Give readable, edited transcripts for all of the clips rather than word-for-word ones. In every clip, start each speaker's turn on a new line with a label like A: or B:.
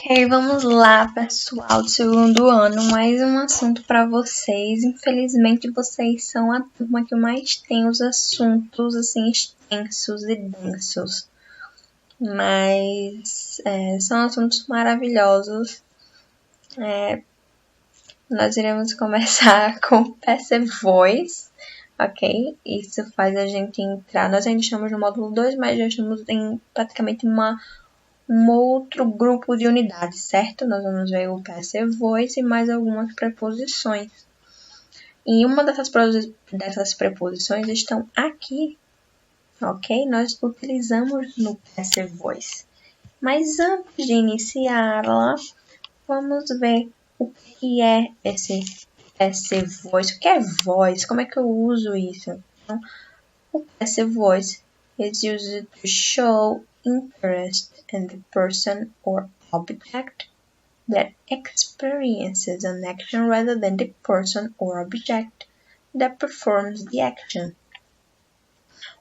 A: Ok, vamos lá, pessoal do segundo ano. Mais um assunto para vocês. Infelizmente, vocês são a turma que mais tem os assuntos assim extensos e densos. Mas são assuntos maravilhosos. Nós iremos começar com Passive Voice, ok? Isso faz a gente entrar. Nós ainda estamos no módulo 2, mas já estamos em praticamente um outro grupo de unidades, certo? Nós vamos ver o passive voice e mais algumas preposições. E uma dessas preposições estão aqui, ok? Nós utilizamos no passive voice. Mas antes de iniciá-la, vamos ver o que é esse passive voice. O que é voice? Como é que eu uso isso? Então, o passive voice is used to show interest in the person or object that experiences an action rather than the person or object that performs the action.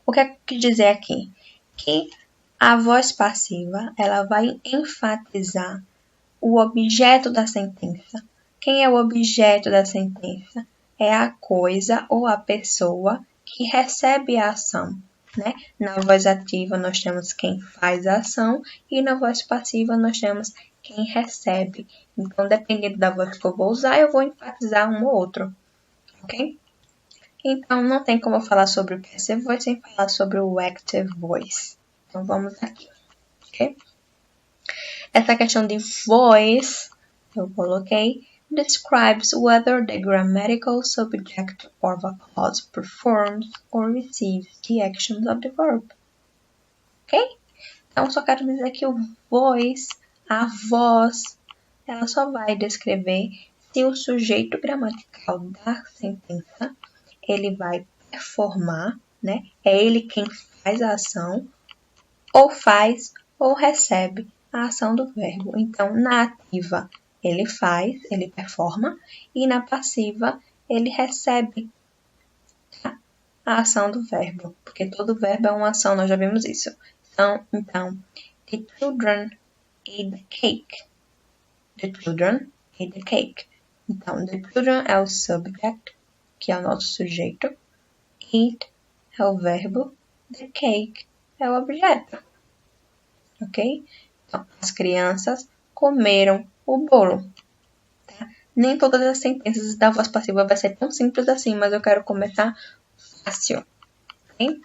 A: O que é que dizer aqui? Que a voz passiva ela vai enfatizar o objeto da sentença. Quem é o objeto da sentença? É a coisa ou a pessoa que recebe a ação. Né? Na voz ativa nós temos quem faz a ação e na voz passiva nós temos quem recebe. Então, dependendo da voz que eu vou usar, eu vou enfatizar um ou outro. Ok? Então, não tem como eu falar sobre o passive voice sem falar sobre o active voice. Então, vamos aqui. Ok? Essa questão de voice, eu coloquei, describes whether the grammatical subject of a clause performs or receives the actions of the verb. Ok? Então, só quero dizer que o voice, a voz, ela só vai descrever se o sujeito gramatical da sentença, ele vai performar, né? É ele quem faz a ação, ou faz ou recebe a ação do verbo. Então, na ativa, ele faz, ele performa, e na passiva, ele recebe a ação do verbo, porque todo verbo é uma ação, nós já vimos isso. Então, the children ate the cake. The children ate the cake. Então, the children é o subject, que é o nosso sujeito. Eat é o verbo. The cake é o objeto. Ok? Então, as crianças comeram o bolo. Tá? Nem todas as sentenças da voz passiva vai ser tão simples assim, mas eu quero começar fácil. Ok?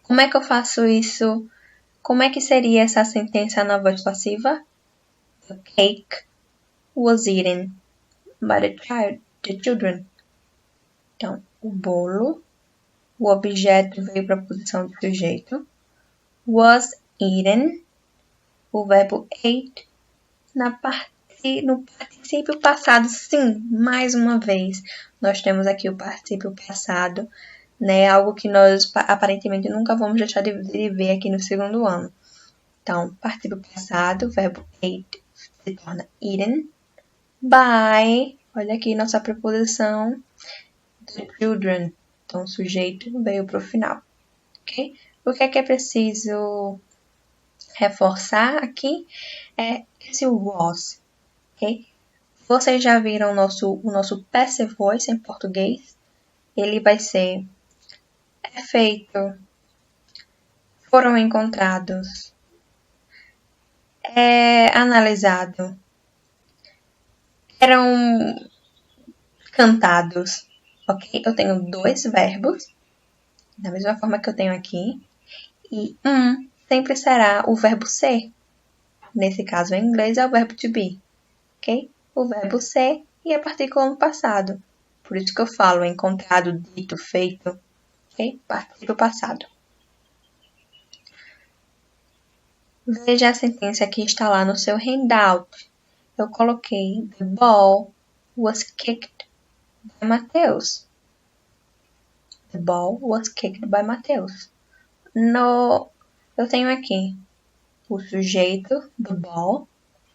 A: Como é que eu faço isso? Como é que seria essa sentença na voz passiva? The cake was eaten by the children. Então, o bolo, o objeto veio para a posição do sujeito. Was eaten, o verbo ate, no particípio passado, sim, mais uma vez. Nós temos aqui o particípio passado, né? Algo que nós aparentemente nunca vamos deixar de ver aqui no segundo ano. Então, particípio passado, o verbo ate se torna eaten by, olha aqui nossa preposição, the children. Então, o sujeito veio para o final, ok? O que é preciso reforçar aqui é esse was, ok? Vocês já viram o nosso passive voice em português? Ele vai ser feito, foram encontrados, analisado, eram cantados, ok? Eu tenho dois verbos, da mesma forma que eu tenho aqui, e sempre será o verbo ser. Nesse caso, em inglês, é o verbo to be, ok? O verbo ser e a partícula no passado. Por isso que eu falo encontrado, dito, feito, ok? Partícula passado. Veja a sentença que está lá no seu handout. Eu coloquei the ball was kicked by Mateus. The ball was kicked by Mateus. Eu tenho aqui o sujeito, the ball,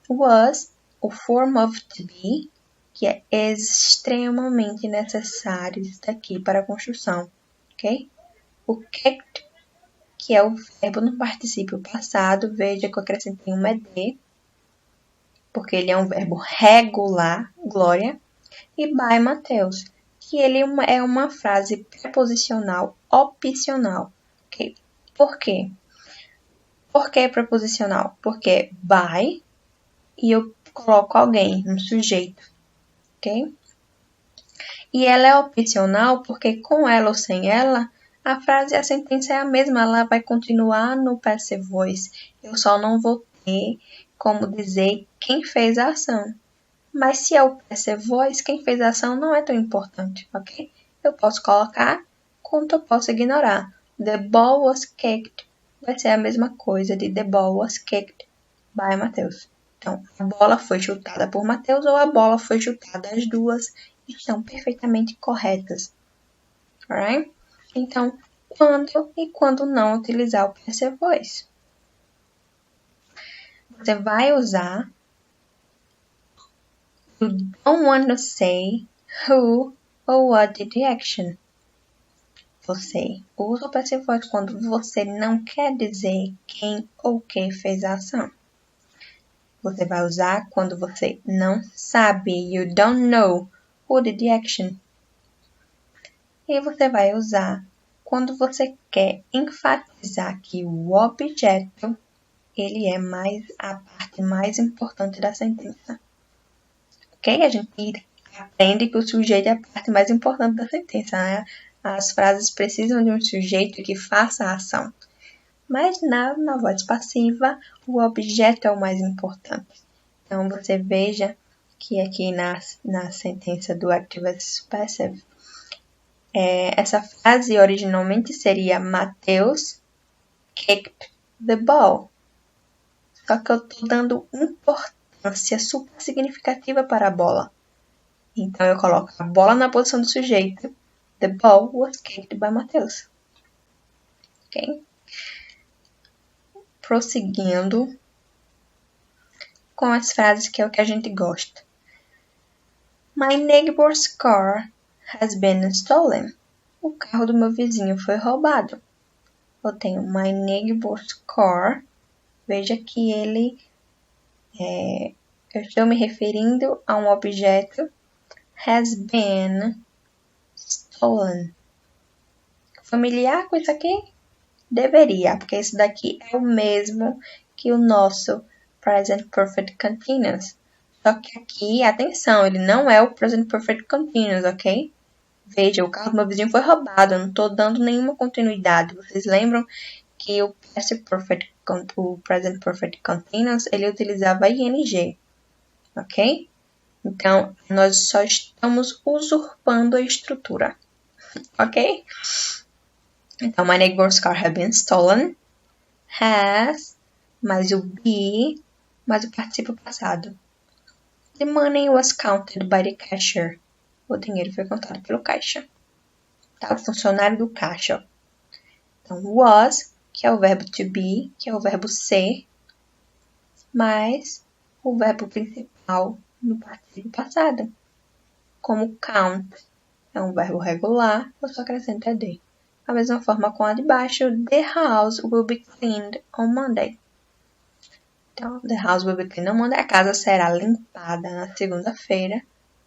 A: was, o form of to be, que é extremamente necessário isso daqui para a construção, ok? O kicked, que é o verbo no particípio passado, veja que eu acrescentei um ED, porque ele é um verbo regular, Glória, e by Mateus, que ele é uma frase preposicional opcional, ok? Por quê? Por que preposicional? Porque by e eu coloco alguém, um sujeito, ok? E ela é opcional porque com ela ou sem ela, a frase e a sentença é a mesma, ela vai continuar no passive voice. Eu só não vou ter como dizer quem fez a ação. Mas se é o passive voice, quem fez a ação não é tão importante, ok? Eu posso colocar, quanto eu posso ignorar. The ball was kicked vai ser a mesma coisa de the ball was kicked by Mateus. Então, a bola foi chutada por Mateus ou a bola foi chutada, as duas estão perfeitamente corretas. Alright? Então, quando e quando não utilizar o passive voice. Você vai usar you don't want to say who or what did the action. Você usa o passive voice quando você não quer dizer quem ou que fez a ação. Você vai usar quando você não sabe. You don't know who did the action. E você vai usar quando você quer enfatizar que o objeto ele é a parte mais importante da sentença. Ok? A gente aprende que o sujeito é a parte mais importante da sentença, né? As frases precisam de um sujeito que faça a ação. Mas na voz passiva, o objeto é o mais importante. Então, você veja que aqui na sentença do active versus passive, essa frase originalmente seria Mateus kicked the ball. Só que eu estou dando importância super significativa para a bola. Então, eu coloco a bola na posição do sujeito. The ball was kicked by Mateus. Ok? Prosseguindo com as frases que é o que a gente gosta. My neighbor's car has been stolen. O carro do meu vizinho foi roubado. Eu tenho my neighbor's car. Veja que eu estou me referindo a um objeto has been stolen. Familiar com isso aqui? Deveria, porque isso daqui é o mesmo que o nosso present perfect continuous. Só que aqui, atenção, ele não é o present perfect continuous, ok? Veja, o carro do meu vizinho foi roubado, eu não estou dando nenhuma continuidade. Vocês lembram que o present perfect continuous, ele utilizava ing, ok? Então, nós só estamos usurpando a estrutura, ok? Então, my neighbor's car has been stolen. Has, mais o be, mais o participo passado. The money was counted by the cashier. O dinheiro foi contado pelo caixa. Tá? O funcionário do caixa. Então, was, que é o verbo to be, que é o verbo ser, mais o verbo principal no participo passado. Como count é um verbo regular, eu só acrescento ed. Da mesma forma com a de baixo, the house will be cleaned on Monday. Então, the house will be cleaned on Monday. A casa será limpada na segunda-feira.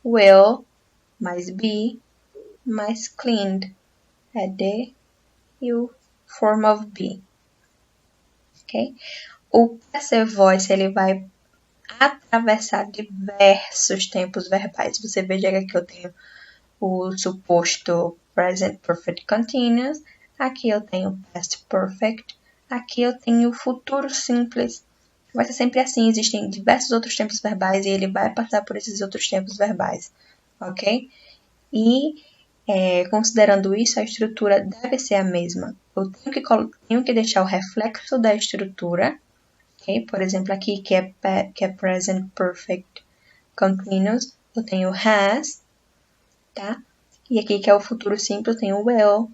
A: Will, mais be, mais cleaned. É the e o form of be. Ok? O passive voice, ele vai atravessar diversos tempos verbais. Você veja que aqui eu tenho o suposto present perfect continuous. Aqui eu tenho past perfect. Aqui eu tenho o futuro simples. Vai ser sempre assim, existem diversos outros tempos verbais e ele vai passar por esses outros tempos verbais, ok? E, considerando isso, a estrutura deve ser a mesma. Eu tenho que deixar o reflexo da estrutura, ok? Por exemplo, aqui que é present perfect continuous, eu tenho has, tá? E aqui que é o futuro simples, eu tenho will.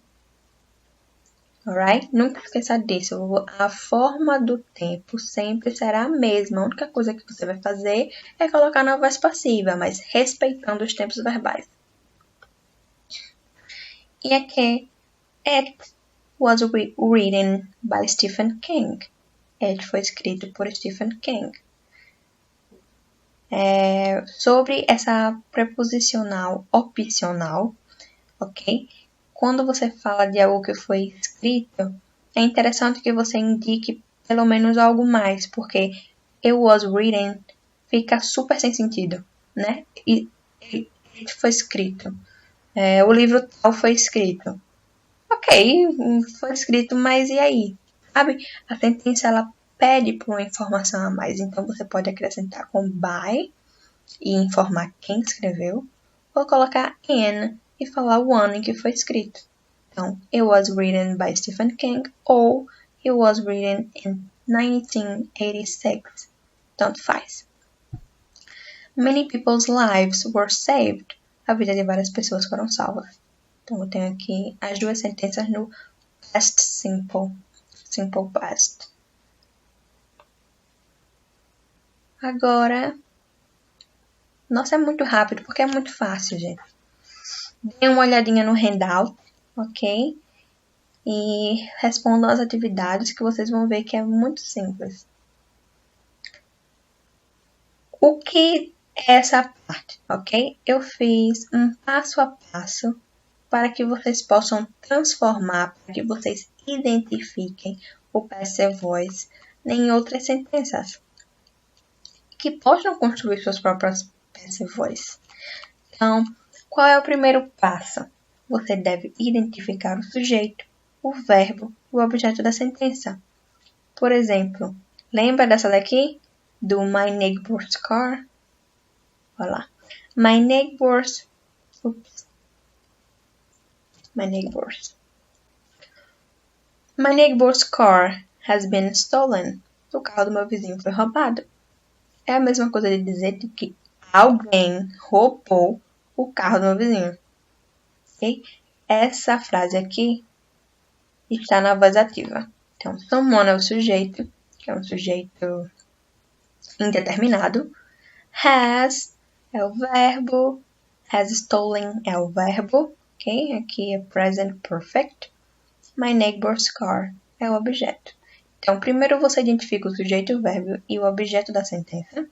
A: Alright? Nunca esqueça disso. A forma do tempo sempre será a mesma. A única coisa que você vai fazer é colocar na voz passiva, mas respeitando os tempos verbais. E aqui, It was written by Stephen King. It foi escrito por Stephen King. Sobre essa preposicional opcional, ok? Quando você fala de algo que foi escrito, é interessante que você indique pelo menos algo mais, porque it was written fica super sem sentido, né? E foi escrito. O livro tal foi escrito. Ok, foi escrito, mas e aí? Sabe? A sentença, ela pede por uma informação a mais. Então, você pode acrescentar com by e informar quem escreveu, ou colocar in e falar o ano em que foi escrito. Então, it was written by Stephen King ou it was written in 1986. Tanto faz. Many people's lives were saved. A vida de várias pessoas foram salvas. Então, eu tenho aqui as duas sentenças no past simple. Simple past. Agora, nossa, é muito rápido, porque é muito fácil, gente. Dê uma olhadinha no handout, ok? E respondam as atividades que vocês vão ver que é muito simples. O que é essa parte, ok? Eu fiz um passo a passo para que vocês possam transformar, para que vocês identifiquem o passive voice em outras sentenças que possam construir suas próprias passive voice. Então, qual é o primeiro passo? Você deve identificar o sujeito, o verbo e o objeto da sentença. Por exemplo, lembra dessa daqui? Do my neighbor's car? Olha lá. My neighbor's car has been stolen. O carro do meu vizinho foi roubado. É a mesma coisa de dizer que alguém roubou o carro do meu vizinho. Okay? Essa frase aqui está na voz ativa. Então, someone é o sujeito, que é um sujeito indeterminado. Has é o verbo. Has stolen é o verbo. Ok? Aqui é present perfect. My neighbor's car é o objeto. Então, primeiro você identifica o sujeito, o verbo e o objeto da sentença.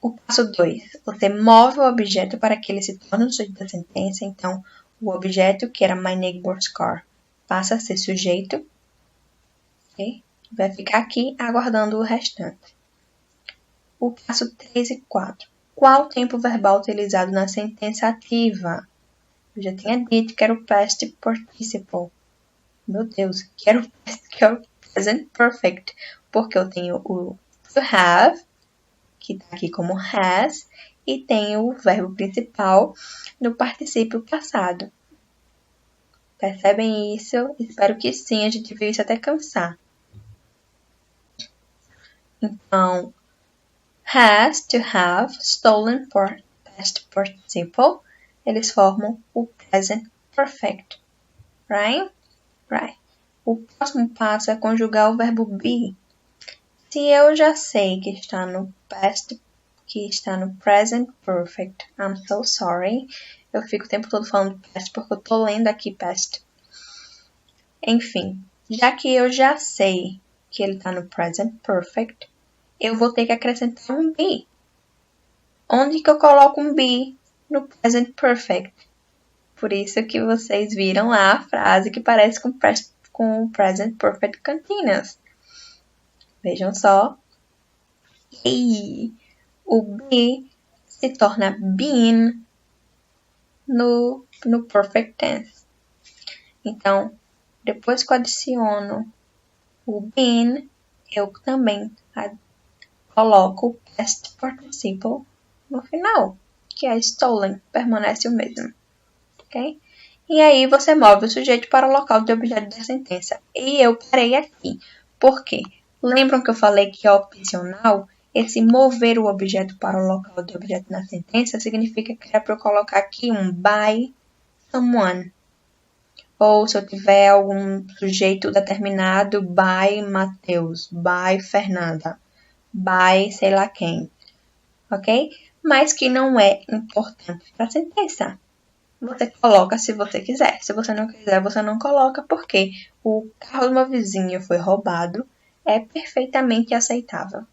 A: O passo 2, você move o objeto para que ele se torne o sujeito da sentença. Então, o objeto, que era my neighbor's car, passa a ser sujeito. Okay? Vai ficar aqui aguardando o restante. O passo 3 e 4. Qual o tempo verbal utilizado na sentença ativa? Eu já tinha dito que era o past participle. Meu Deus, que era o present perfect. Porque eu tenho o to have, que está aqui como has, e tenho o verbo principal no particípio passado. Percebem isso? Espero que sim, a gente viu isso até cansar. Então, has, to have, stolen for past participle, eles formam o present perfect. Right? Right. O próximo passo é conjugar o verbo be. Se eu já sei que está no past, que está no present perfect, I'm so sorry. Eu fico o tempo todo falando past porque eu tô lendo aqui past. Enfim, já que eu já sei que ele está no present perfect, eu vou ter que acrescentar um be. Onde que eu coloco um be no present perfect? Por isso que vocês viram lá a frase que parece com o present perfect continuous. Vejam só. E o be se torna been no perfect tense. Então, depois que eu adiciono o been, eu também coloco o past participle no final, que é stolen, permanece o mesmo. Ok? E aí você move o sujeito para o local do objeto da sentença. E eu parei aqui. Por quê? Lembram que eu falei que é opcional? Esse mover o objeto para o local do objeto na sentença significa que é para eu colocar aqui um by someone. Ou se eu tiver algum sujeito determinado, by Mateus, by Fernanda, by sei lá quem. Ok? Mas que não é importante para a sentença. Você coloca se você quiser. Se você não quiser, você não coloca, porque o carro do meu vizinho foi roubado. É perfeitamente aceitável.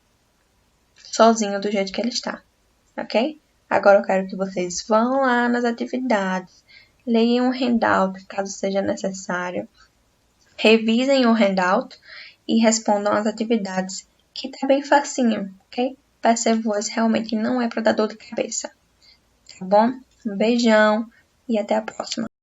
A: sozinho do jeito que ele está, ok? Agora eu quero que vocês vão lá nas atividades, leiam o handout caso seja necessário, revisem o handout e respondam as atividades, que tá bem facinho, ok? Passive Voice realmente não é para dar dor de cabeça, tá bom? Um beijão e até a próxima!